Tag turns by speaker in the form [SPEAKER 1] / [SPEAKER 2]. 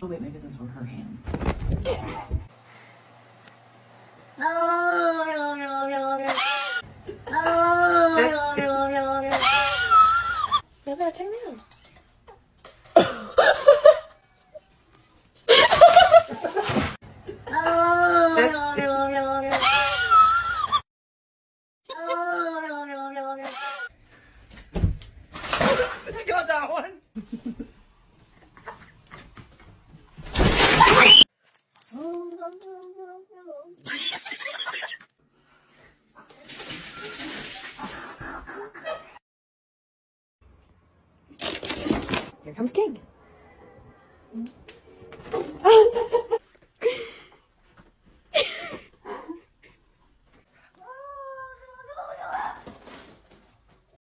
[SPEAKER 1] Oh wait, maybe those were her hands.
[SPEAKER 2] Baba, check me out.
[SPEAKER 3] I got that one.
[SPEAKER 2] Here comes King.